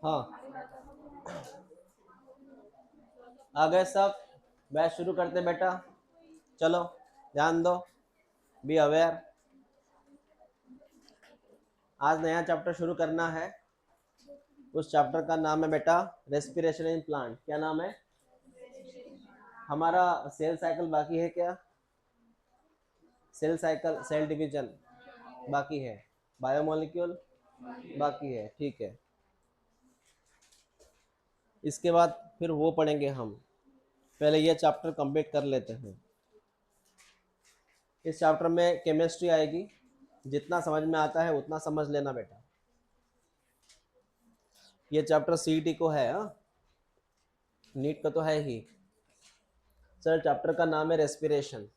हाँ, आ गए सब। बैच शुरू करते बेटा। चलो, ध्यान दो, बी अवेयर। आज नया चैप्टर शुरू करना है। उस चैप्टर का नाम है बेटा रेस्पिरेशन इन प्लांट। क्या नाम है हमारा? सेल साइकिल बाकी है क्या? सेल साइकिल, सेल डिवीजन बाकी है। बायोमोलिक्यूल बाकी है, ठीक है। इसके बाद फिर वो पढ़ेंगे हम। पहले ये चैप्टर कंप्लीट कर लेते हैं। इस चैप्टर में केमिस्ट्री आएगी। जितना समझ में आता है उतना समझ लेना बेटा। ये चैप्टर सीईटी को है, हाँ, नीट का तो है ही। सर चैप्टर का नाम है रेस्पिरेशन,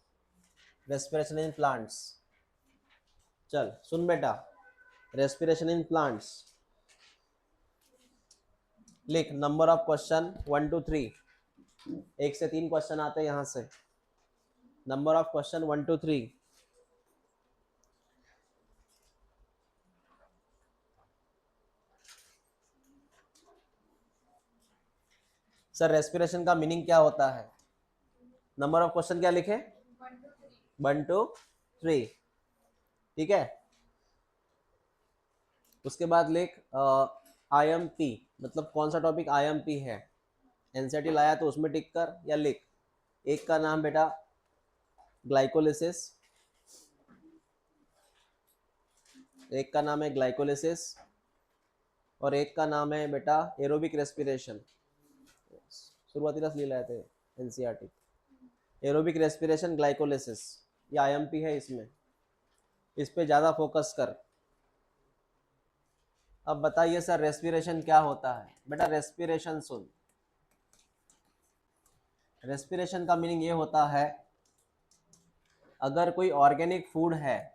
रेस्पिरेशन इन प्लांट्स। चल सुन बेटा, रेस्पिरेशन इन प्लांट्स। लिख नंबर ऑफ क्वेश्चन 1 to 3। 1 से 3 क्वेश्चन आते हैं यहाँ से। Number of question 1 to 3। Sir respiration का मीनिंग क्या होता है? नंबर ऑफ क्वेश्चन क्या लिखे? 1 to 3, ठीक है। उसके बाद लिख IMP, मतलब कौन सा टॉपिक IMP है। एनसीईआरटी लाया तो उसमें टिक कर या लिख। एक का नाम बेटा ग्लाइकोलिसिस, एक का नाम है ग्लाइकोलिसिस, और एक का नाम है बेटा एरोबिक रेस्पिरेशन। शुरुआती रस ले लाए थे एनसीईआरटी। एरोबिक रेस्पिरेशन, ग्लाइकोलिसिस, ये IMP है। इसमें इस पे ज़्यादा फोकस कर। अब बताइए सर रेस्पिरेशन क्या होता है? बेटा रेस्पिरेशन सुन, रेस्पिरेशन का मीनिंग ये होता है, अगर कोई ऑर्गेनिक फूड है,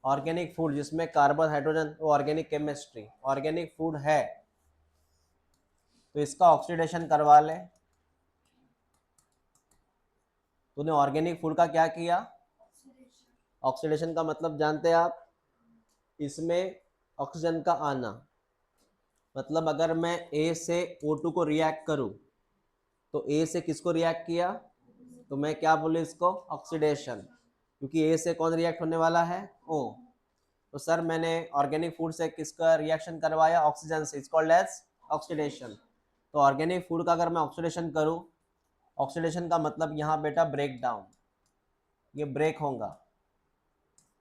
ऑर्गेनिक फूड जिसमें कार्बन हाइड्रोजन, वो ऑर्गेनिक केमिस्ट्री, ऑर्गेनिक फूड है, तो इसका ऑक्सीडेशन करवा ले। तूने ऑर्गेनिक फूड का क्या किया? ऑक्सीडेशन का मतलब जानते हैं आप? इसमें ऑक्सीजन का आना। मतलब अगर मैं ए से O2 को रिएक्ट करूं, तो ए से किसको रिएक्ट किया? तो मैं क्या बोलूँ इसको? ऑक्सीडेशन। क्योंकि ए से कौन रिएक्ट होने वाला है? ओ। तो सर मैंने ऑर्गेनिक फूड से किसका रिएक्शन करवाया? ऑक्सीजन से। It's called as oxidation. तो ऑर्गेनिक फूड का अगर मैं ऑक्सीडेशन करूं, ऑक्सीडेशन का मतलब यहाँ बेटा ब्रेक डाउन, ये ब्रेक होगा।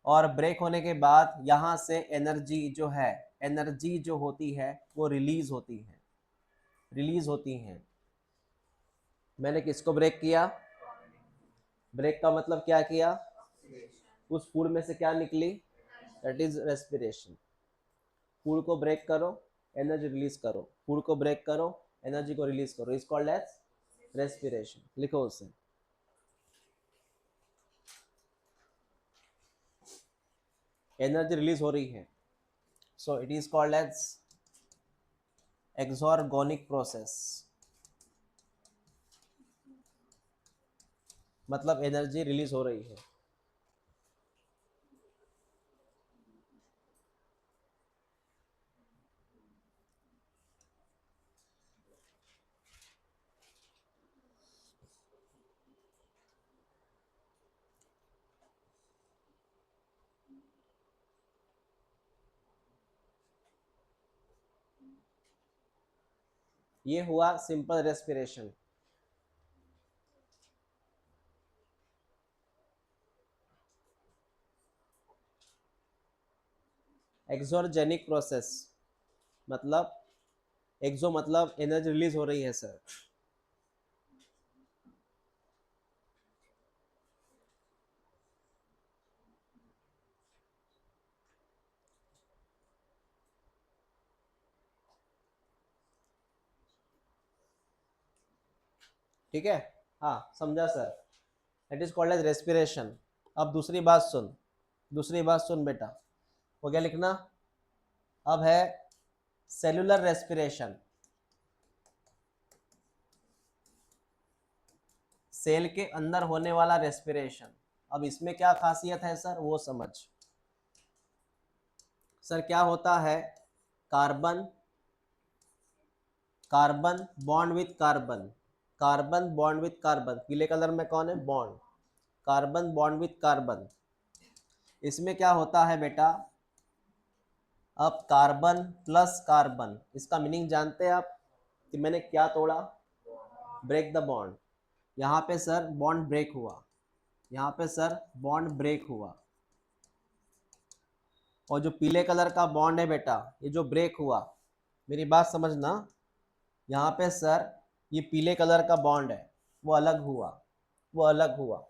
और ब्रेक होने के बाद यहाँ से एनर्जी जो है, एनर्जी जो होती है वो रिलीज होती है, रिलीज होती है। मैंने किसको ब्रेक किया? ब्रेक का मतलब क्या किया? उस फूड में से क्या निकली? That is respiration. फूड को ब्रेक करो, एनर्जी रिलीज करो, फूड को ब्रेक करो, एनर्जी को रिलीज करो, इज कॉल्ड एज रेस्पिरेशन। लिखो उसे। एनर्जी रिलीज हो रही है, so it is called as exergonic process, मतलब एनर्जी रिलीज हो रही है। ये हुआ सिंपल रेस्पिरेशन। एक्सोर्जेनिक प्रोसेस मतलब, एक्सो मतलब एनर्जी रिलीज हो रही है सर। ठीक है, हाँ समझा sir. It is called as respiration. अब दूसरी बात सुन, दूसरी बात सुन बेटा। हो गया लिखना? अब है सेलुलर रेस्पिरेशन। सेल के अंदर होने वाला रेस्पिरेशन। अब इसमें क्या खासियत है सर वो समझ। सर क्या होता है, carbon carbon bond with carbon, carbon bond with carbon, पीले कलर में कौन है, bond, carbon bond with carbon. इसमें क्या होता है बेटा, अब कार्बन प्लस कार्बन, इसका मीनिंग जानते हैं आप कि मैंने क्या तोड़ा, ब्रेक द बॉन्ड। यहाँ पे सर बॉन्ड ब्रेक हुआ, यहाँ पे सर बॉन्ड ब्रेक हुआ, और जो पीले कलर का बॉन्ड है बेटा, ये जो ब्रेक हुआ, मेरी बात समझना, यहाँ पे सर ये पीले कलर का बॉन्ड है, वो अलग हुआ, वो अलग हुआ,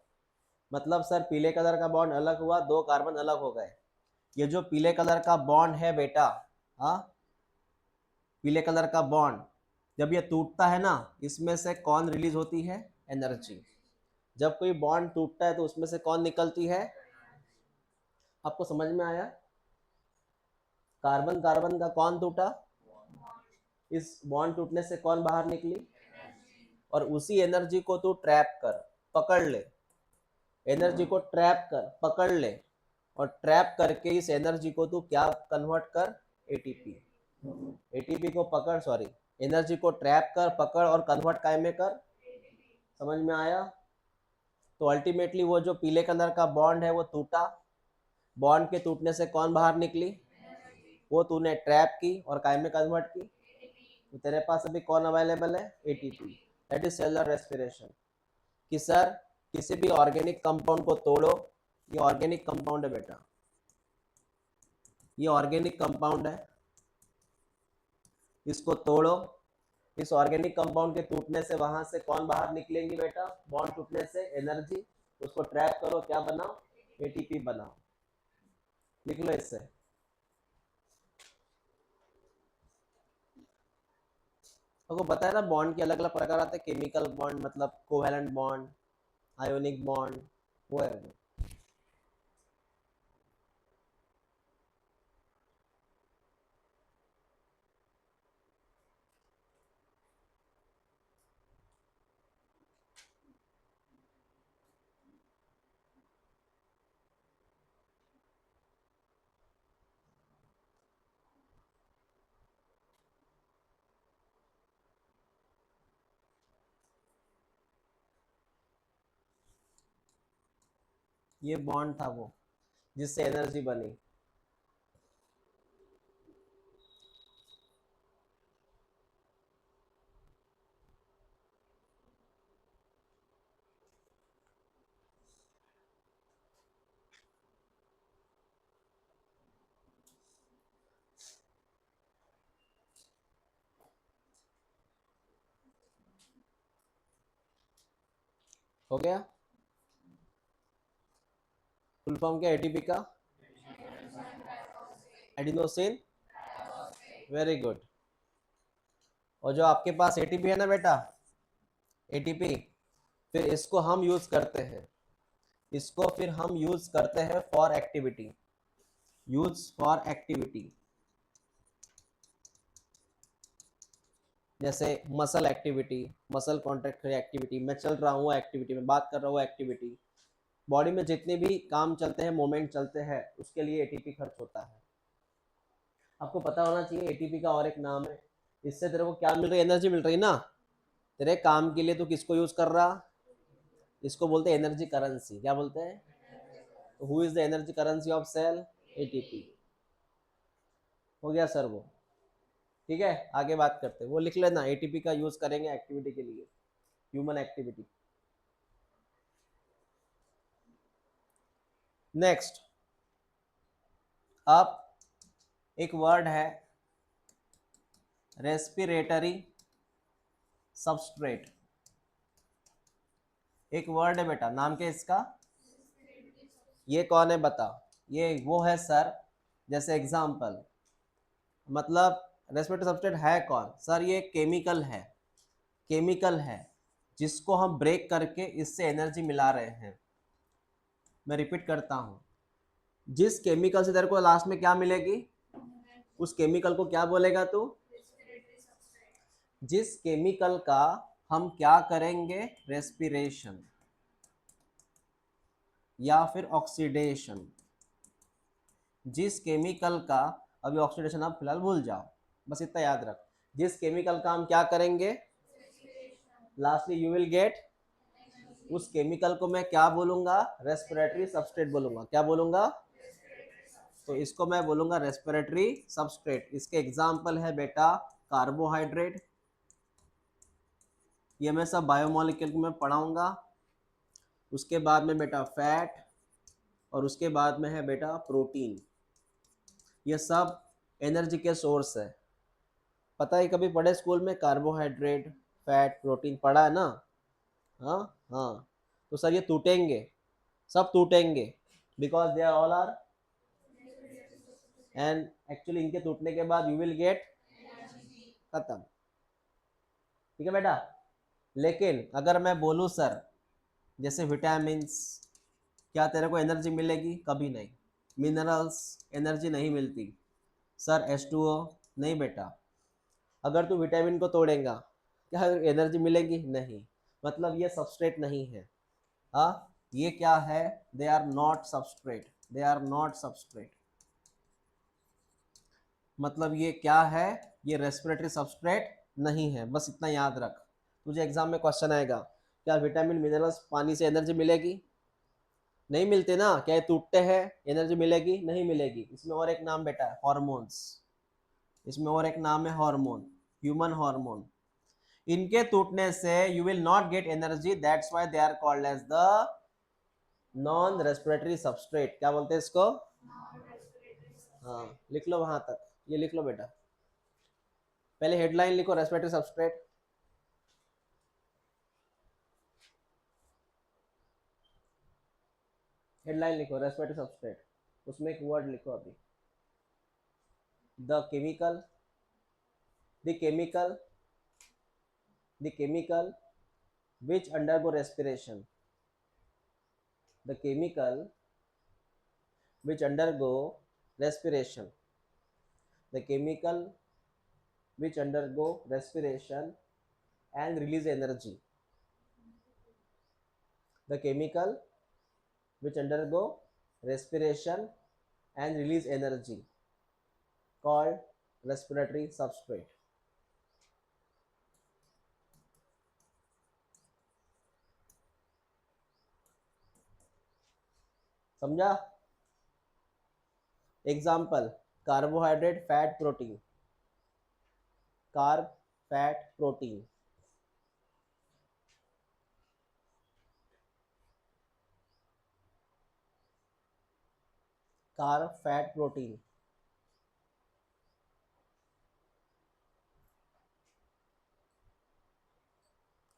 मतलब सर पीले कलर का बॉन्ड अलग हुआ, दो कार्बन अलग हो गए। ये जो पीले कलर का बॉन्ड है बेटा, हाँ, पीले कलर का बॉन्ड जब ये टूटता है ना, इसमें से कौन रिलीज होती है, एनर्जी। जब कोई बॉन्ड टूटता है तो उसमें से कौन निकलती है, आपको समझ में आया, कार्बन कार्बन का कौन टूटा, इस बॉन्ड टूटने से कौन बाहर निकली, और उसी एनर्जी को तू ट्रैप कर, पकड़ ले, एनर्जी को ट्रैप कर पकड़ ले, और ट्रैप करके इस एनर्जी को तू क्या कन्वर्ट कर, एटीपी, एटीपी को पकड़, सॉरी, एनर्जी को ट्रैप कर, पकड़ और कन्वर्ट काय में कर, समझ में आया। तो अल्टीमेटली वो जो पीले कलर का बॉन्ड है वो टूटा, बॉन्ड के टूटने से कौन बाहर निकली, वो तूने ट्रैप की और काय में कन्वर्ट की, तो तेरे पास अभी कौन अवेलेबल है, ATP, that is cellular respiration. कि सर किसी भी ऑर्गेनिक कंपाउंड को तोड़ो, ये ऑर्गेनिक कंपाउंड है बेटा, ये ऑर्गेनिक कंपाउंड है, इसको तोड़ो, इस ऑर्गेनिक कंपाउंड के टूटने से वहां से कौन बाहर निकलेंगी बेटा, बॉन्ड टूटने से एनर्जी, उसको ट्रैप करो, क्या बनाओ, एटीपी बनाओ, लिख लो इससे। आपको पता है ना बॉन्ड के अलग अलग प्रकार आते हैं, केमिकल बॉन्ड मतलब कोवेलेंट बॉन्ड, आयोनिक बॉन्ड, वो है। ये बॉन्ड था वो जिससे एनर्जी बनी। हो गया, फुल फॉर्म क्या एटीपी का, एडिनोसिन, वेरी गुड। और जो आपके पास एटीपी है ना बेटा, एटीपी, फिर इसको हम यूज करते हैं, इसको फिर हम यूज करते हैं for activity, use for activity, जैसे muscle activity, muscle contract activity, मैं चल रहा हूँ एक्टिविटी, मैं बात कर रहा हूँ एक्टिविटी, बॉडी में जितने भी काम चलते हैं, मूवमेंट चलते हैं, उसके लिए एटीपी खर्च होता है। आपको पता होना चाहिए एटीपी का और एक नाम है, इससे तेरे को क्या मिल रही है, एनर्जी मिल रही है ना, तेरे काम के लिए तो किसको यूज कर रहा, इसको बोलते हैं एनर्जी करेंसी, क्या बोलते हैं, तो who is the energy currency of cell, ATP. हो गया सर वो, ठीक है, आगे बात करते हैं, वो लिख लेना, एटीपी का यूज करेंगे एक्टिविटी के लिए, ह्यूमन एक्टिविटी। नेक्स्ट, अब एक वर्ड है रेस्पिरेटरी सबस्ट्रेट, एक वर्ड है बेटा, नाम क्या इसका, ये कौन है बता, ये वो है सर, जैसे एग्जांपल, मतलब रेस्पिरेटरी सबस्ट्रेट है कौन सर, ये केमिकल है, केमिकल है जिसको हम ब्रेक करके इससे एनर्जी मिला रहे हैं। मैं रिपीट करता हूं, जिस केमिकल से तेरे को लास्ट में क्या मिलेगी, उस केमिकल को क्या बोलेगा तू, जिस केमिकल का हम क्या करेंगे, रेस्पिरेशन या फिर ऑक्सीडेशन, जिस केमिकल का अभी ऑक्सीडेशन आप फिलहाल भूल जाओ, बस इतना याद रख। जिस केमिकल का हम क्या करेंगे, लास्टली यू विल गेट, उस केमिकल को मैं क्या बोलूंगा, रेस्पिरेटरी सबस्ट्रेट बोलूंगा। क्या बोलूंगा, तो इसको मैं बोलूंगा रेस्पिरेटरी सबस्ट्रेट। इसके एग्जाम्पल है बेटा कार्बोहाइड्रेट, ये मैं सब बायोमोलिक्यूल में पढ़ाऊंगा। उसके बाद में बेटा फैट, और उसके बाद में है बेटा प्रोटीन। ये सब एनर्जी के सोर्स है। पता है कभी पढ़े स्कूल में, कार्बोहाइड्रेट फैट प्रोटीन पढ़ा है ना। हाँ हाँ, तो सर ये टूटेंगे, सब टूटेंगे, because they are all are, and actually इनके टूटने के बाद यू विल गेट, खत्म। ठीक है बेटा। लेकिन अगर मैं बोलूँ सर जैसे विटामिन्स, क्या तेरे को एनर्जी मिलेगी, कभी नहीं। मिनरल्स, एनर्जी नहीं मिलती। सर H2O, नहीं बेटा। अगर तू विटामिन को तोड़ेगा, क्या एनर्जी मिलेगी, नहीं। मतलब ये सबस्ट्रेट नहीं है। हाँ, ये क्या है, they are not substrate, they are not substrate. मतलब ये क्या है, ये रेस्पिरेटरी सबस्ट्रेट नहीं है, बस इतना याद रख। तुझे एग्जाम में क्वेश्चन आएगा, क्या विटामिन मिनरल्स पानी से एनर्जी मिलेगी, नहीं मिलते ना। क्या ये टूटते हैं, एनर्जी मिलेगी, नहीं मिलेगी। इसमें और एक नाम बेटा है हॉर्मोन्स, इसमें और एक नाम है हार्मोन, ह्यूमन हार्मोन। इनके टूटने से you will not get energy, that's why they are called as the non respiratory substrate. क्या बोलते हैं इसको, हाँ लिख लो वहां तक, ये लिख लो बेटा। पहले हेडलाइन लिखो रेस्पिरेटरी सबस्ट्रेट, हेडलाइन लिखो रेस्पिरेटरी सबस्ट्रेट, उसमें एक वर्ड लिखो अभी, the chemical, the chemical, the chemical which undergo respiration, the chemical which undergo respiration, the chemical which undergo respiration and release energy, the chemical which undergo respiration and release energy called respiratory substrate. समझा। Example, carbohydrate fat protein, carb fat protein, carb fat protein.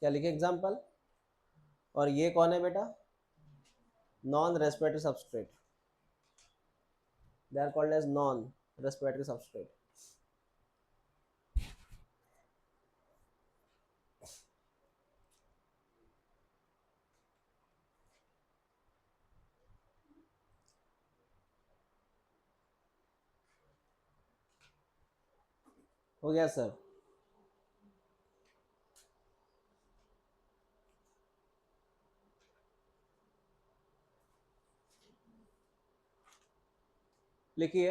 क्या लिखे example, और ये कौन है बेटा, non respiratory substrate, they are called as non respiratory substrate. हो गया सर। लिखिए,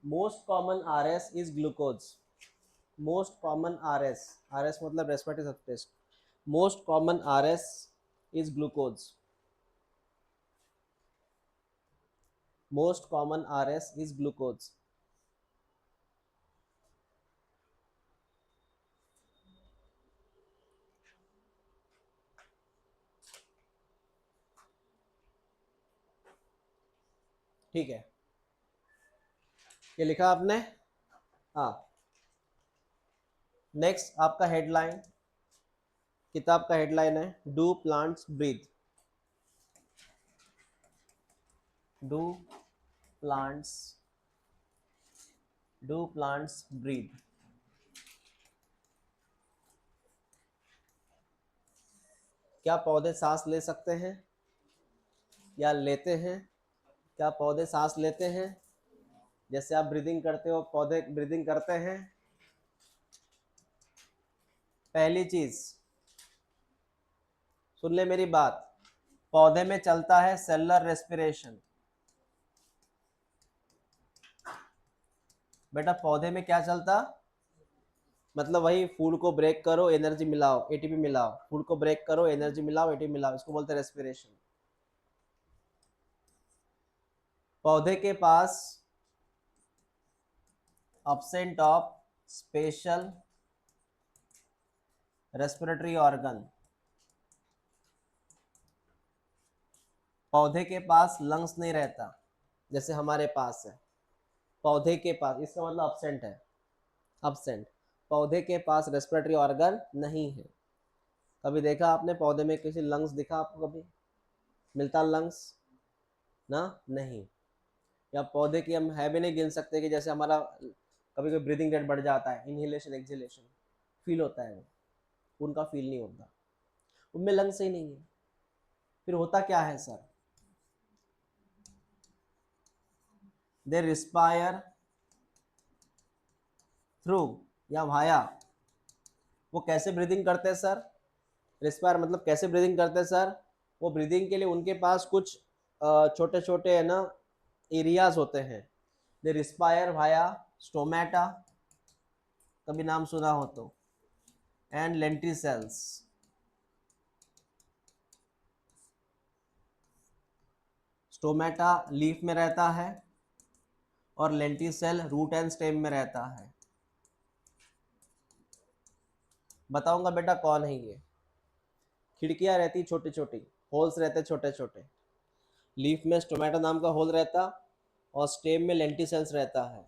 most common RS is glucose, most common RS, RS मतलब respiratory substrate, most common RS is glucose, most common RS is glucose. ठीक है, ये लिखा आपने। हाँ, नेक्स्ट आपका हेडलाइन, किताब का हेडलाइन है do plants breathe, do plants, do plants breathe. क्या पौधे सांस ले सकते हैं या लेते हैं, क्या पौधे सांस लेते हैं, जैसे आप ब्रीदिंग करते हो पौधे ब्रीदिंग करते हैं। पहली चीज सुन ले मेरी बात, पौधे में चलता है सेलुलर रेस्पिरेशन, बेटा पौधे में क्या चलता, मतलब वही फूड को ब्रेक करो एनर्जी मिलाओ एटीपी मिलाओ, फूड को ब्रेक करो एनर्जी मिलाओ एटीपी मिलाओ, इसको बोलते हैं रेस्पिरेशन। पौधे के पास absent of special respiratory organ, पौधे के पास लंग्स नहीं रहता जैसे हमारे पास है, पौधे के पास, इसका मतलब absent है, absent, पौधे के पास रेस्पिरेटरी ऑर्गन नहीं है। कभी देखा आपने पौधे में किसी लंग्स दिखा आपको, कभी मिलता लंग्स ना, नहीं। या पौधे की हम है भी नहीं गिन सकते कि जैसे हमारा कभी कभी ब्रीदिंग रेट बढ़ जाता है, इनहेलेशन एक्सहेलेशन फील होता है, वो उनका फील नहीं होता, उनमें लंग्स ही नहीं है। फिर होता क्या है सर, दे रिस्पायर थ्रू या वाया, वो कैसे ब्रीदिंग करते हैं सर, रिस्पायर मतलब कैसे ब्रीदिंग करते हैं सर, वो ब्रीदिंग के लिए उनके पास कुछ छोटे छोटे है ना एरियाज होते हैं, दे रिस्पायर वाया स्टोमेटा, कभी नाम सुना हो तो, एंड लेंटिसेल्स। स्टोमेटा लीफ में रहता है और लेंटिसेल रूट एंड स्टेम में रहता है। बताऊंगा बेटा कौन है ये, खिड़कियां रहती छोटी छोटी, होल्स रहते छोटे छोटे, लीफ में स्टोमेटा नाम का होल रहता और स्टेम में लेंटिसेल्स रहता है।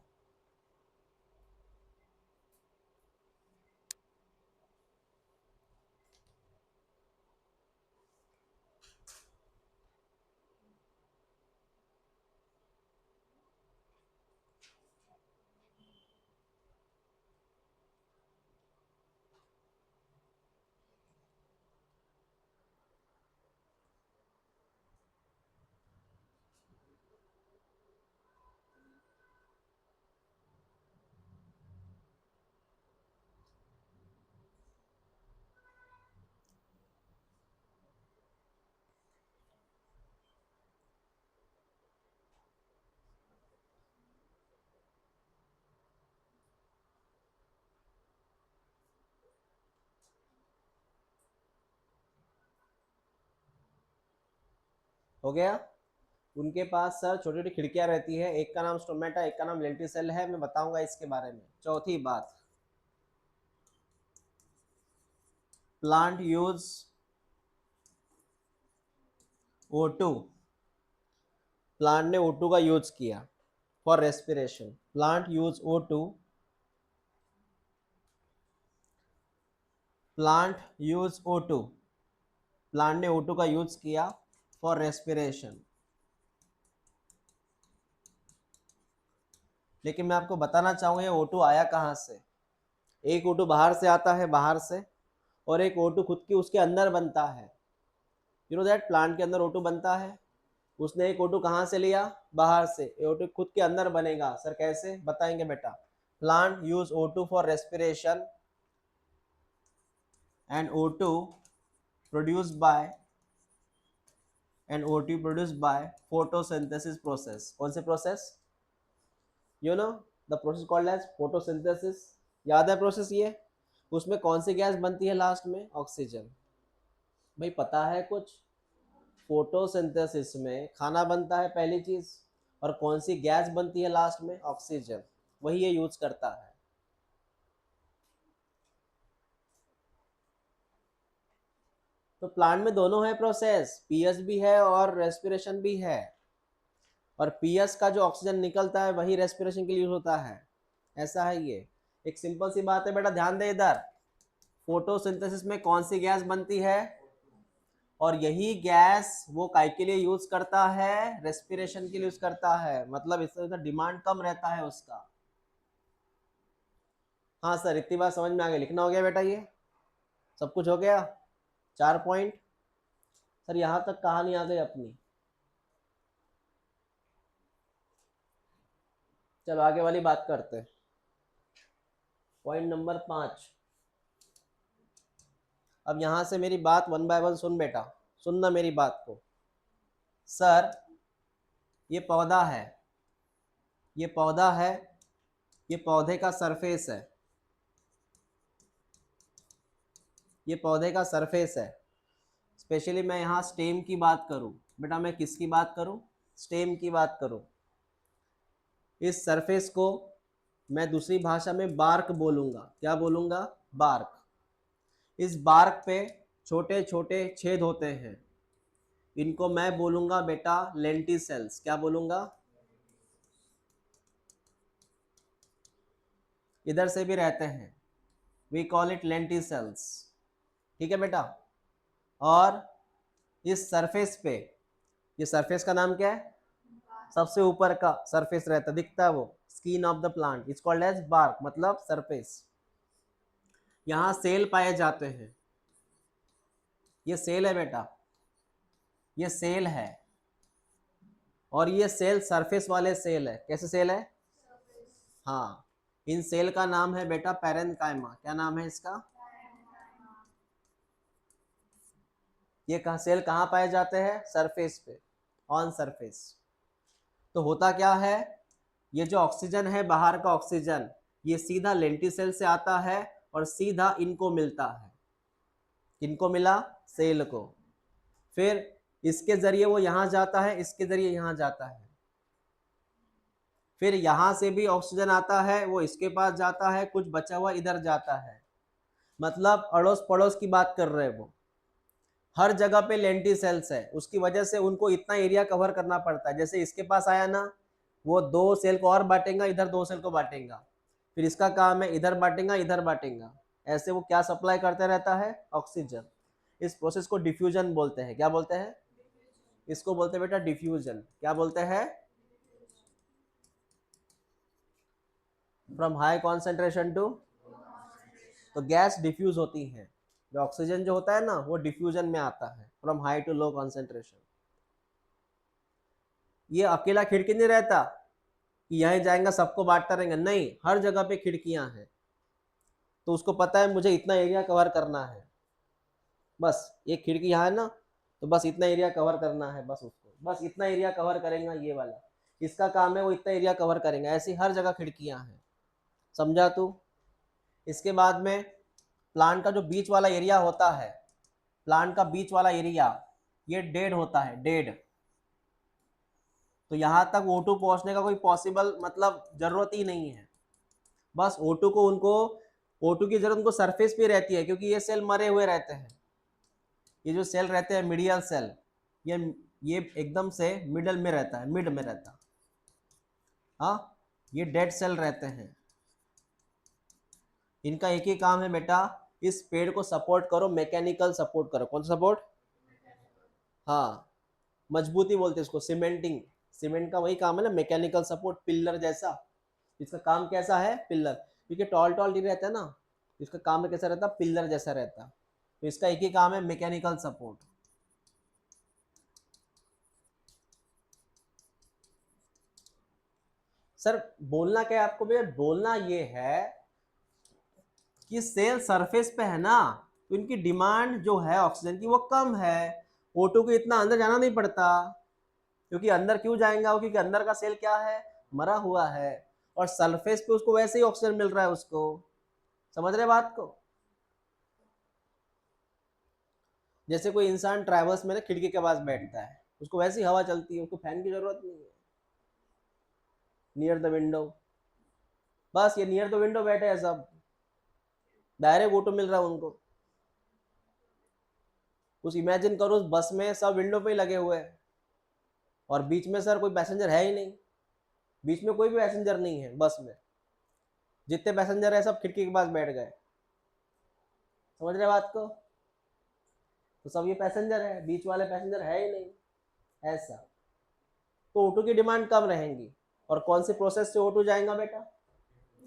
हो गया, उनके पास सर छोटी छोटी खिड़कियां रहती है, एक का नाम स्टोमेटा एक का नाम लेंटिसेल है, मैं बताऊंगा इसके बारे में। चौथी बात, प्लांट यूज O2, प्लांट ने O2 का यूज किया for respiration, plant use O2, plant use O2, plant ने O2 का यूज किया फॉर रेस्पिरेशन। लेकिन मैं आपको बताना चाहूंगा ये O2 आया कहाँ से, एक O2 बाहर से आता है, बाहर से, और एक O2 खुद की उसके अंदर बनता है। यू नो दैट प्लांट के अंदर O2 बनता है, उसने एक O2 कहाँ से लिया, बाहर से, O2 खुद के अंदर बनेगा सर कैसे बताएंगे बेटा, plant use O2 for respiration and O2 produced by and O2 produced by photosynthesis process. कौन से process, you know the process called as photosynthesis, याद है प्रोसेस ये, उसमें कौन सी गैस बनती है लास्ट में, ऑक्सीजन। भाई पता है कुछ, फोटोसिंथेसिस में खाना बनता है पहली चीज, और कौन सी गैस बनती है लास्ट में, ऑक्सीजन, वही ये यूज करता है। तो प्लांट में दोनों है प्रोसेस, पीएस भी है और रेस्पिरेशन भी है, और पीएस का जो ऑक्सीजन निकलता है वही रेस्पिरेशन के लिए यूज होता है, ऐसा है ये। एक सिंपल सी बात है बेटा, ध्यान दे इधर, फोटोसिंथेसिस में कौन सी गैस बनती है, और यही गैस वो काय के लिए यूज करता है, रेस्पिरेशन के लिए यूज करता है, मतलब इससे डिमांड कम रहता है उसका। हाँ सर इतनी बात समझ में आ गई, लिखना हो गया बेटा, ये सब कुछ हो गया, 4 पॉइंट। सर यहाँ तक कहानी आ गई अपनी, चलो आगे वाली बात करते हैं। पॉइंट नंबर 5, अब यहां से मेरी बात वन बाय वन सुन बेटा, सुनना मेरी बात को। सर ये पौधा है, ये पौधा है, ये पौधे का सरफेस है, ये पौधे का सरफेस है। स्पेशली मैं यहाँ स्टेम की बात करूँ, बेटा मैं किसकी बात करूँ, स्टेम की बात करूँ। इस सरफेस को मैं दूसरी भाषा में बार्क बोलूँगा। क्या बोलूँगा? बार्क। इस बार्क पे छोटे छोटे छेद होते हैं, इनको मैं बोलूँगा बेटा लेंटिसेल्स। क्या बोलूँगा? इधर से भी रहते हैं, वी कॉल इट लेंटिसेल्स। ठीक है बेटा। और इस सरफेस पे, ये सरफेस का नाम क्या है? सबसे ऊपर का सरफेस रहता दिखता है वो, skin of the plant, it's called as bark, मतलब सरफेस। यहाँ सेल पाए जाते हैं, ये सेल है बेटा, ये सेल है। और ये सेल सरफेस वाले सेल है। कैसे सेल है? हाँ, इन सेल का नाम है बेटा पैरेन्काइमा। क्या नाम है इसका? ये सेल कहाँ पाए जाते हैं? सरफेस पे, ऑन सरफेस। तो होता क्या है, ये जो ऑक्सीजन है बाहर का ऑक्सीजन, ये सीधा लेंटिसेल से आता है और सीधा इनको मिलता है। किनको मिला? सेल को। फिर इसके जरिए वो यहाँ जाता है, इसके जरिए यहाँ जाता है, फिर यहाँ से भी ऑक्सीजन आता है, वो इसके पास जाता है, कुछ बचा हुआ इधर जाता है। मतलब अड़ोस पड़ोस की बात कर रहे हैं वो। हर जगह पे लेंटिसेल्स है, उसकी वजह से उनको इतना एरिया कवर करना पड़ता है। जैसे इसके पास आया ना, वो 2 सेल को और बांटेगा, इधर 2 सेल को बांटेगा, फिर इसका काम है इधर बांटेगा इधर बांटेगा। ऐसे वो क्या सप्लाई करते रहता है? ऑक्सीजन। इस प्रोसेस को डिफ्यूजन बोलते हैं। क्या बोलते हैं? इसको बोलते हैं बेटा डिफ्यूजन। क्या बोलते हैं? फ्रॉम हाई कॉन्सेंट्रेशन टू, तो गैस डिफ्यूज होती है। जो ऑक्सीजन जो होता है ना, वो डिफ्यूजन में आता है, from high to low concentration. ये अकेला खिड़की नहीं रहता कि यहीं जाएगा सबको बांटता रहेगा, नहीं, हर जगह पे खिड़कियां हैं। तो उसको पता है मुझे इतना एरिया कवर करना है, बस एक खिड़की यहाँ है ना, तो बस इतना एरिया कवर करना है, बस उसको बस इतना एरिया कवर करेगा, ये वाला इसका काम है, वो इतना एरिया कवर करेगा। ऐसी हर जगह खिड़कियां हैं। समझा तू? इसके बाद में प्लांट का जो बीच वाला एरिया होता है, प्लांट का बीच वाला एरिया, ये डेड होता है, डेड। तो यहाँ तक O2 पहुँचने का कोई पॉसिबल मतलब जरूरत ही नहीं है। बस O2 को उनको O2 की जरूरत उनको सरफेस पे रहती है, क्योंकि ये सेल मरे हुए रहते हैं। ये जो सेल रहते हैं मीडियल सेल, ये एकदम से मिडल में रहता है, मिड में रहता है। हाँ, ये डेड सेल रहते हैं। इनका एक ही काम है बेटा, इस पेड़ को सपोर्ट करो, मैकेनिकल सपोर्ट करो। कौन सा सपोर्ट? हाँ, मजबूती बोलते हैं इसको, सीमेंटिंग। सीमेंट का वही काम है ना, मैकेनिकल सपोर्ट, पिल्लर जैसा। इसका काम कैसा है? पिल्लर। क्योंकि टॉल टॉल नहीं रहता है ना, इसका काम कैसा रहता? पिल्लर जैसा रहता। तो इसका एक ही काम है, मैकेनिकल सपोर्ट। सर बोलना क्या है आपको भैया? बोलना ये है कि सेल सरफेस पे है ना, तो इनकी डिमांड जो है ऑक्सीजन की वो कम है। O2 को इतना अंदर जाना नहीं पड़ता, क्योंकि अंदर क्यों जाएगा वो? क्योंकि अंदर का सेल क्या है? मरा हुआ है, और सरफेस पे उसको वैसे ही ऑक्सीजन मिल रहा है उसको। समझ रहे बात को? जैसे कोई इंसान ट्रैवल्स में ना खिड़की के पास बैठता है, उसको वैसी हवा चलती है, उसको फैन की जरूरत नहीं है। नियर द विंडो, बस ये नियर द विंडो बैठे हैं सब, डायरेक्ट O2 मिल रहा है उनको। कुछ इमेजिन करो, उस बस में सब विंडो पे ही लगे हुए हैं, और बीच में सर कोई पैसेंजर है ही नहीं, बीच में कोई भी पैसेंजर नहीं है बस में। जितने पैसेंजर है सब खिड़की के पास बैठ गए। समझ रहे बात को? तो सब ये पैसेंजर है, बीच वाले पैसेंजर है ही नहीं। ऐसा तो O2 की डिमांड कम रहेंगी। और कौन से प्रोसेस से O2 जाएगा बेटा?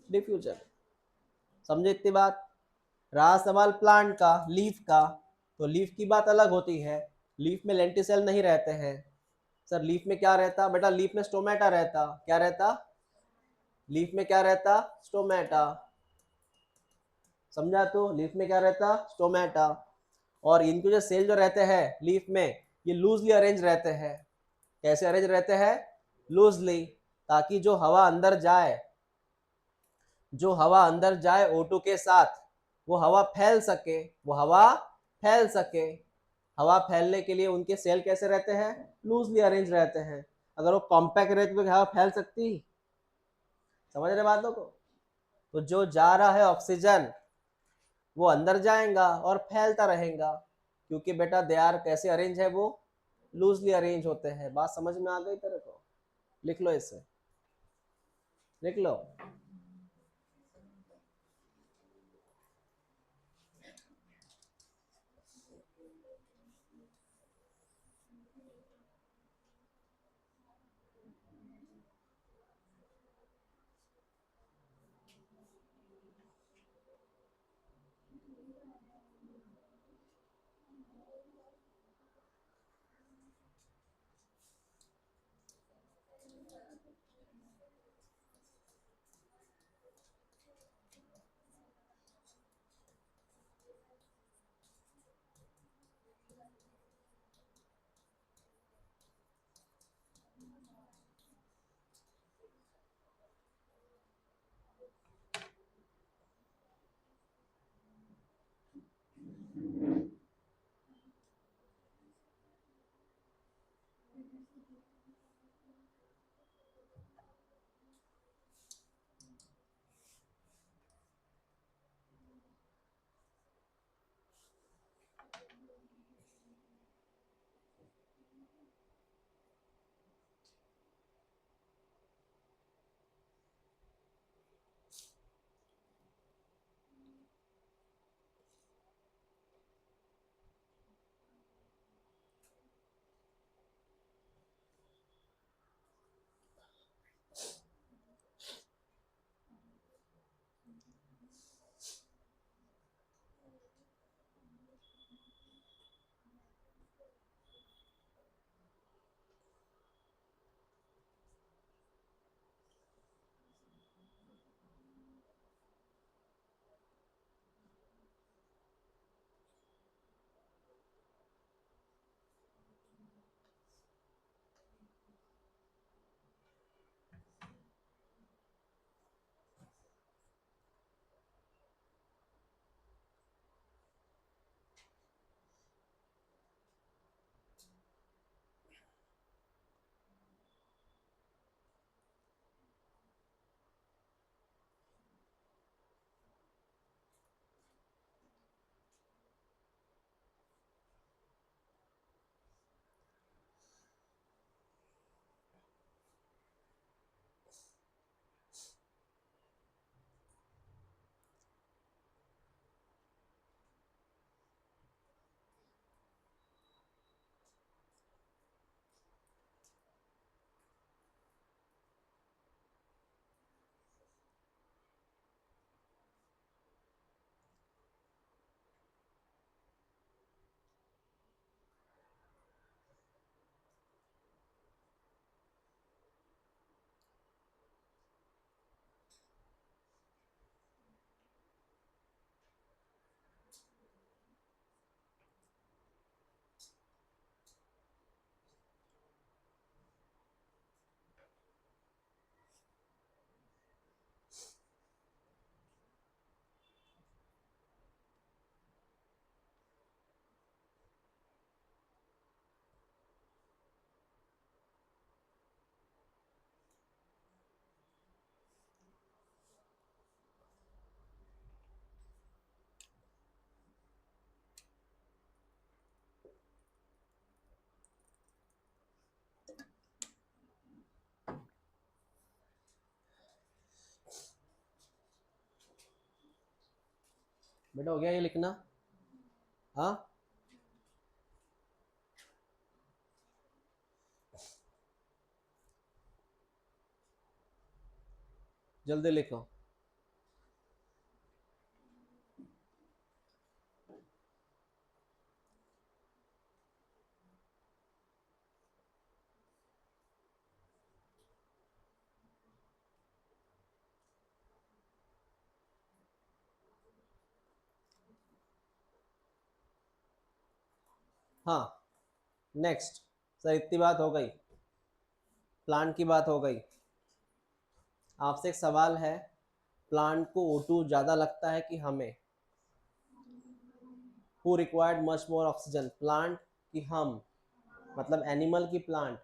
डिफ्यूजन। समझे इतनी बात? रहा सवाल प्लांट का, लीफ का, तो लीफ की बात अलग होती है। लीफ में लेंटिसेल नहीं रहते हैं। सर लीफ में क्या रहता बेटा? लीफ में स्टोमेटा रहता। क्या रहता? लीफ में क्या रहता? स्टोमेटा। समझा? तो लीफ में क्या रहता? स्टोमेटा। और इनके जो सेल जो रहते हैं लीफ में, ये लूजली अरेंज रहते हैं। कैसे अरेंज रहते हैं? लूजली, ताकि जो हवा अंदर जाए जो हवा अंदर जाए O2 के साथ, वो हवा फैल सके, वो हवा फैल सके। हवा फैलने के लिए उनके सेल कैसे रहते हैं? लूजली अरेंज रहते हैं। अगर वो कॉम्पैक्ट रहते तो हवा फैल सकती? समझ रहे बातों को? तो जो जा रहा है ऑक्सीजन, वो अंदर जाएगा और फैलता रहेगा, क्योंकि बेटा दे आर कैसे अरेंज है, वो लूजली अरेंज होते हैं। बात समझ में आ गई तेरे को? लिख लो इसे, लिख लो। बेटा हो गया ये लिखना? हाँ, जल्दी लिखो। हाँ, नेक्स्ट। सर इतनी बात हो गई, प्लांट की बात हो गई। आपसे एक सवाल है, प्लांट को O2 ज़्यादा लगता है कि हमें? Who required much more oxygen, plant कि हम? मतलब एनिमल की प्लांट?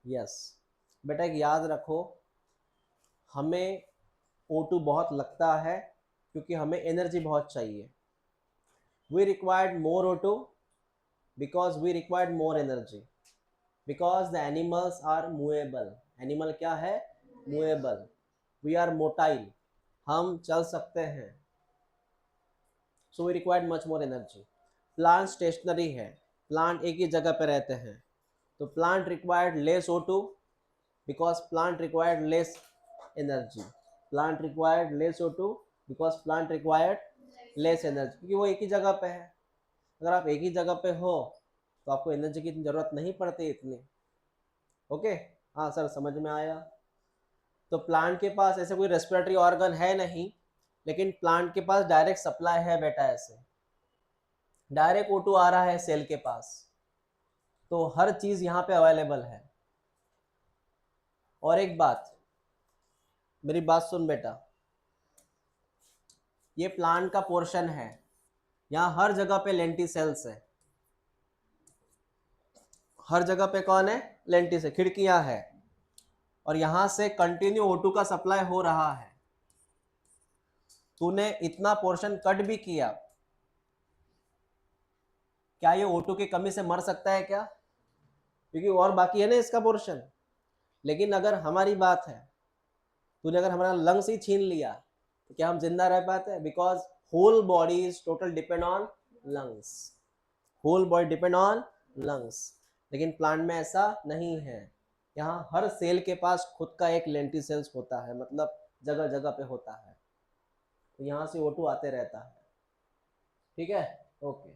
यस। बेटा एक याद रखो, हमें O2 बहुत लगता है क्योंकि हमें एनर्जी बहुत चाहिए। We required more O2 because we required more energy, because the animals are movable. Animal क्या है? मूवेबल। वी आर मोटाइल, हम चल सकते हैं। So we required much more energy. Plant stationary है, प्लांट एक ही जगह पे रहते हैं, तो plant required less O2 because plant required less energy. Plant required less O2 because plant required less energy, क्योंकि वो एक ही जगह पे है। अगर आप एक ही जगह पे हो तो आपको एनर्जी की जरूरत नहीं पड़ती इतनी। ओके, हाँ सर समझ में आया। तो प्लांट के पास ऐसे कोई रेस्पिरेटरी ऑर्गन है नहीं, लेकिन प्लांट के पास डायरेक्ट सप्लाई है बेटा। ऐसे डायरेक्ट O2 आ रहा है सेल के पास, तो हर चीज यहाँ पे अवेलेबल है। और एक बात, मेरी बात सुन बेटा, ये प्लांट का पोर्शन है, यहाँ हर जगह पे लेंटिसेल्स है। हर जगह पे कौन है? लेंटिस है, खिड़कियां है, और यहां से कंटिन्यू O2 का सप्लाई हो रहा है। तूने इतना पोर्शन कट भी किया, क्या ये O2 की कमी से मर सकता है क्या? क्योंकि और बाकी है ना इसका पोर्शन। लेकिन अगर हमारी बात है, तूने अगर हमारा लंग्स ही छीन लिया तो क्या हम जिंदा रह पाते हैं? Because whole body is total depend on lungs. Whole body depend on lungs. लेकिन प्लांट में ऐसा नहीं है, यहाँ हर सेल के पास खुद का एक लेंटिसेल्स होता है, मतलब जगह जगह पे होता है, तो यहाँ से O2 आते रहता है। ठीक है, ओके,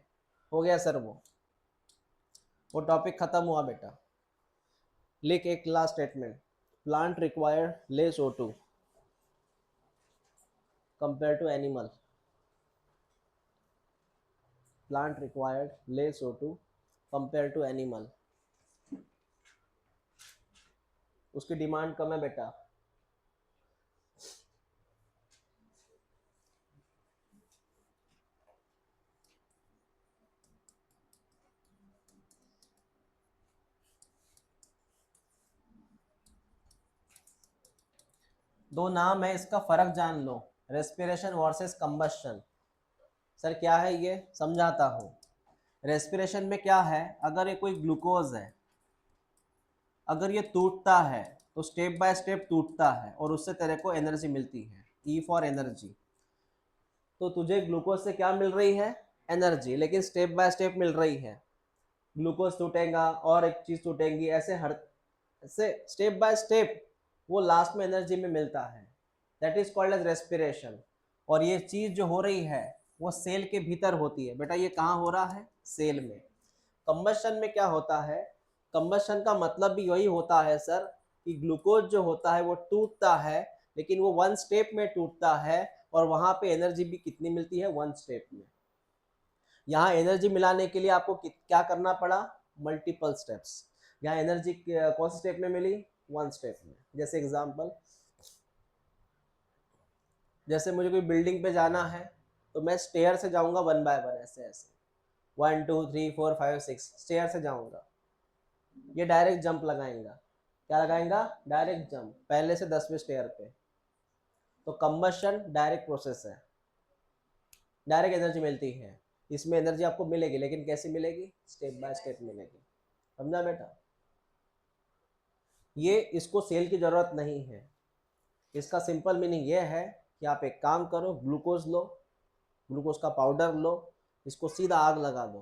हो गया सर। वो टॉपिक खत्म हुआ बेटा। लिख एक last statement, plant require less O2 compare to animal. Plant required less O2 compare to animal. उसकी डिमांड कम है बेटा। दो नाम है, इसका फर्क जान लो, रेस्पिरेशन वर्सेस कंबस्शन। सर क्या है ये, समझाता हूँ। रेस्पिरेशन में क्या है, अगर ये कोई ग्लूकोज है, अगर ये टूटता है तो स्टेप बाय स्टेप टूटता है और उससे तेरे को एनर्जी मिलती है, ई फॉर एनर्जी। तो तुझे ग्लूकोज से क्या मिल रही है? एनर्जी, लेकिन स्टेप बाय स्टेप मिल रही है। ग्लूकोज टूटेगा और एक चीज टूटेगी, ऐसे हर ऐसे स्टेप बाय स्टेप वो लास्ट में एनर्जी में मिलता है। That is called as respiration. और ये चीज जो हो रही है वो सेल के भीतर होती है बेटा। ये कहाँ हो रहा है? सेल में। कंबशन में क्या होता है? कंबशन का मतलब भी यही होता है सर कि ग्लूकोज जो होता है वो टूटता है, लेकिन वो वन स्टेप में टूटता है, और वहां पे एनर्जी भी कितनी मिलती है? वन स्टेप में। यहाँ एनर्जी मिलाने के लिए आपको क्या करना पड़ा? Multiple steps. यहाँ एनर्जी कौन से स्टेप में मिली? वन स्टेप में। जैसे एग्जांपल, जैसे मुझे कोई बिल्डिंग पे जाना है तो मैं स्टेयर से जाऊंगा वन बाय वन, ऐसे ऐसे 1 2 3 4 5 6 स्टेयर से जाऊंगा। ये डायरेक्ट जंप लगाएगा। क्या लगाएगा? डायरेक्ट जंप, पहले से 10वें स्टेयर पे। तो कंबशन डायरेक्ट प्रोसेस है, डायरेक्ट एनर्जी मिलती है। इसमें एनर्जी आपको मिलेगी, लेकिन कैसे मिलेगी? स्टेप बाय स्टेप मिलेगी। समझा बेटा? ये इसको सेल की जरूरत नहीं है। इसका सिंपल मीनिंग ये है कि आप एक काम करो, ग्लूकोज लो, ग्लूकोज का पाउडर लो, इसको सीधा आग लगा दो।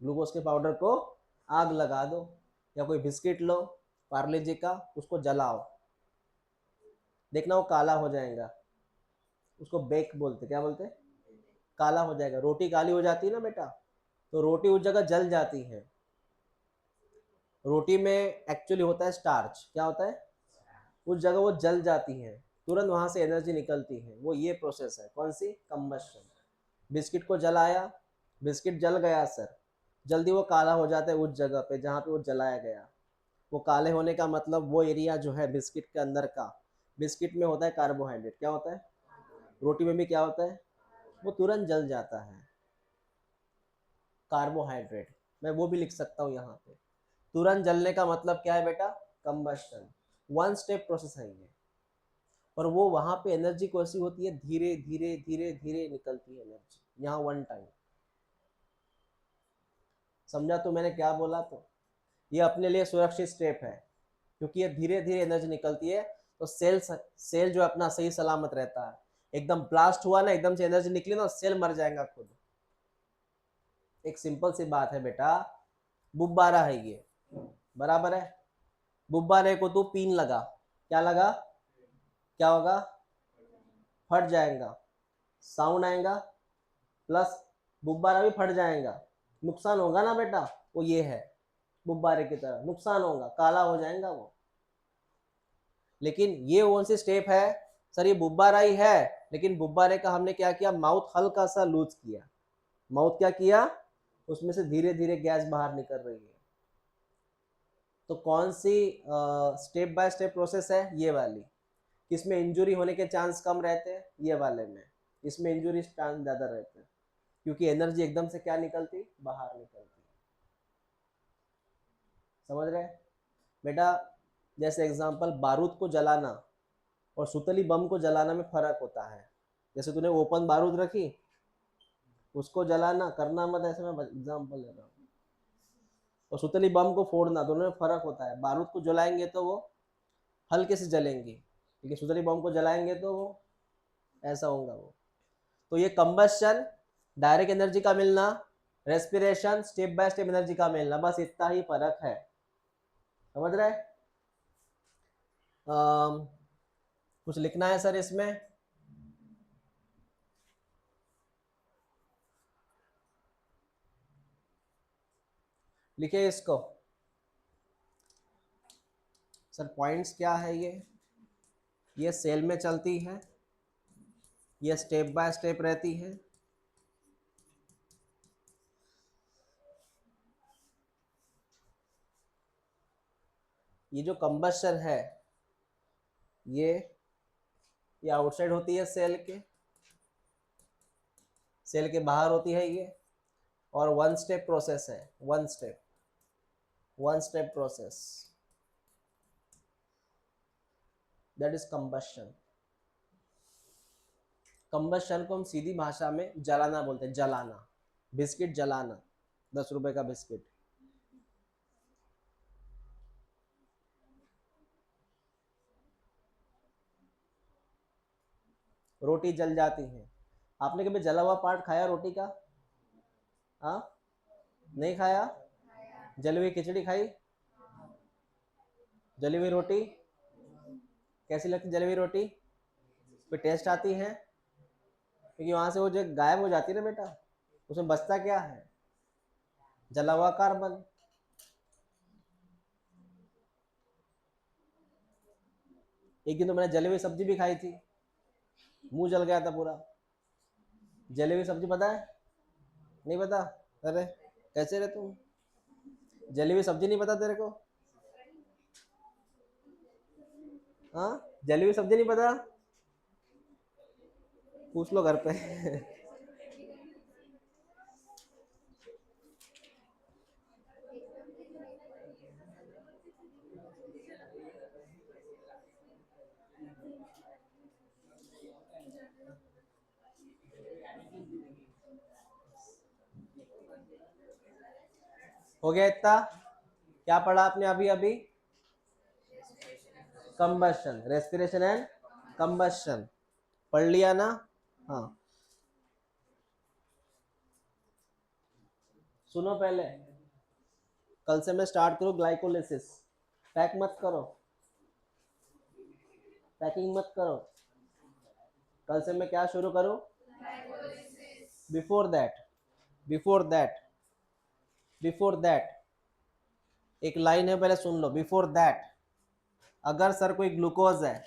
ग्लूकोज के पाउडर को आग लगा दो, या कोई बिस्किट लो पार्ले जी का, उसको जलाओ, देखना वो काला हो जाएगा। उसको बेक बोलते, क्या बोलते? काला हो जाएगा। रोटी काली हो जाती है ना बेटा, तो रोटी उस जगह जल जाती है। रोटी में एक्चुअली होता है स्टार्च, क्या होता है? उस जगह वो जल जाती है, तुरंत वहां से एनर्जी निकलती है। वो ये प्रोसेस है, कौन सी? कंबशन। बिस्किट को जलाया, बिस्किट जल गया सर, जल्दी वो काला हो जाता है उस जगह पे जहाँ पे वो जलाया गया। वो काले होने का मतलब वो एरिया जो है बिस्किट के अंदर का, बिस्किट में होता है कार्बोहाइड्रेट, क्या होता है, रोटी में भी क्या होता है, वो तुरंत जल जाता है, कार्बोहाइड्रेट। मैं वो भी लिख सकता हूँ यहाँ पे। तुरंत जलने का मतलब क्या है बेटा, कंबस्शन, वन स्टेप प्रोसेस है ये। और वो वहां पे एनर्जी कैसी होती है, धीरे धीरे धीरे धीरे निकलती है एनर्जी, यहाँ वन टाइम। समझा तो मैंने क्या बोला? तो ये अपने लिए सुरक्षित स्टेप है, क्योंकि ये धीरे धीरे एनर्जी निकलती है, तो सेल जो अपना सही सलामत रहता है। एकदम ब्लास्ट हुआ ना, एकदम से एनर्जी निकली ना, सेल मर जाएगा खुद। एक सिंपल सी बात है बेटा, बुब्बारा है ये, बराबर है। बुब्बारे को तू पीन लगा, क्या लगा, क्या होगा, फट जाएगा, साउंड आएगा, प्लस बुब्बारा भी फट जाएगा, नुकसान होगा ना बेटा। वो ये है बुब्बारे की तरह, नुकसान होगा, काला हो जाएगा वो। लेकिन ये कौन सी स्टेप है, सर ये बुब्बारा ही है, लेकिन बुब्बारे का हमने क्या किया, माउथ हल्का सा लूज किया। माउथ क्या किया, उसमें से धीरे धीरे गैस बाहर निकल रही है। तो कौन see step by step process है, ये वाली। किसमें इंजुरी होने के चांस कम रहते हैं, ये वाले में। इसमें इंजुरी चांस ज़्यादा रहते हैं, क्योंकि एनर्जी एकदम से क्या निकलती, बाहर निकलती। समझ रहे बेटा? जैसे एग्जांपल, बारूद को जलाना और सुतली बम को जलाना में फर्क होता है। जैसे तूने ओपन बारूद रखी, उसको जलाना करना मत, ऐसे मैं एग्जांपल ले रहा हूँ। और सुतली बम को फोड़ना, दोनों में फर्क होता है। बारूद को जलाएंगे तो वो हल्के से जलेंगी, लेकिन सुतली बम को जलाएंगे तो वो ऐसा होगा वो। तो ये कंबस्शन, डायरेक्ट एनर्जी का मिलना, respiration, step by step energy का मिलना, बस इतना ही फर्क है। समझ रहे? कुछ लिखना है सर इसमें? लिखिए इसको। सर पॉइंट्स क्या है ये सेल में चलती है, ये स्टेप बाय स्टेप रहती है। ये जो कंबस्शन है, ये आउटसाइड होती है सेल के बाहर होती है ये। और वन स्टेप प्रोसेस है, one step process, that is combustion. Combustion को हम सीधी भाषा में जलाना बोलते हैं, जलाना। बिस्किट जलाना, 10 रुपए का बिस्किट। रोटी जल जाती है। आपने कभी जला हुआ पार्ट खाया रोटी का? हाँ, नहीं खाया? जली हुई खिचड़ी खाई? जली हुई रोटी कैसी लगती, जली हुई रोटी पे टेस्ट आती है, क्योंकि वहां से वो जो गायब हो जाती है ना बेटा, उसमें बचता क्या है, जला हुआ कार्बन। एक दिन तो मैंने जली हुई सब्जी भी खाई थी, मुंह जल गया था पूरा। जली हुई सब्जी पता है, नहीं पता? अरे कैसे रे तुम, जली हुई सब्जी नहीं पता तेरे को? हाँ, जली हुई सब्जी नहीं पता? पूछ लो घर पे। हो गया इतना? क्या पढ़ा आपने अभी अभी? कंबस्शन, रेस्पिरेशन एंड कंबस्शन, पढ़ लिया ना? हाँ, सुनो पहले, कल से मैं स्टार्ट करूँ ग्लाइकोलिसिस। पैक मत करो, पैकिंग मत करो। कल से मैं क्या शुरू करूँ? Before that, before that, before that, एक लाइन है, पहले सुन लो। बिफोर दैट, अगर सर कोई ग्लूकोज है,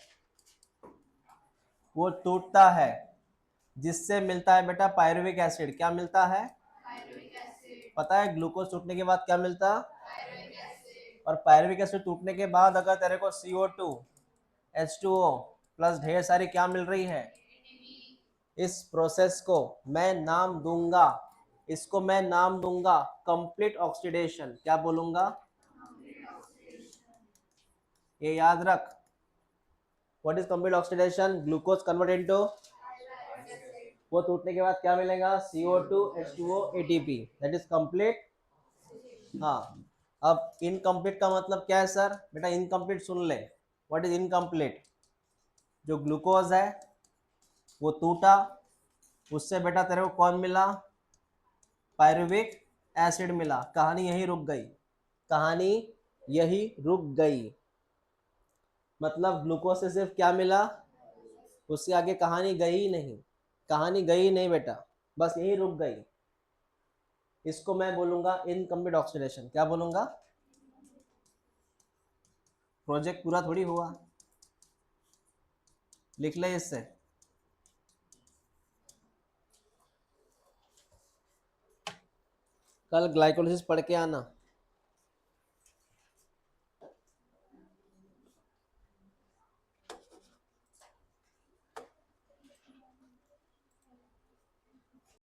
वो टूटता है, जिससे मिलता है बेटा पायरुविक एसिड। क्या मिलता है? पता है ग्लूकोज टूटने के बाद क्या मिलता? और पायरुविक एसिड टूटने के बाद अगर तेरे को CO2, H2O प्लस ढेर सारी क्या मिल रही है। इस प्रोसेस को मैं नाम दूंगा, इसको मैं नाम दूंगा कंप्लीट ऑक्सीडेशन। क्या बोलूंगा, ये याद रख। What is complete oxidation, glucose convert into, वो टूटने के बाद क्या मिलेगा, CO2 H2O ATP, that is complete. हाँ, अब इनकम्प्लीट का मतलब क्या है सर, बेटा इनकम्प्लीट सुन ले। व्हाट इज इनकम्प्लीट, जो ग्लूकोज है वो टूटा, उससे बेटा तेरे को कौन मिला, पायरुविक एसिड मिला। कहानी यही रुक गई, कहानी यही रुक गई। मतलब ग्लूकोज से सिर्फ क्या मिला, उससे आगे कहानी गई नहीं, कहानी गई नहीं बेटा, बस यही रुक गई। इसको मैं बोलूंगा इनकम्प्लीट ऑक्सीडेशन। क्या बोलूंगा, प्रोजेक्ट पूरा थोड़ी हुआ, लिख ले इससे। कल ग्लाइकोलिसिस पढ़ के आना।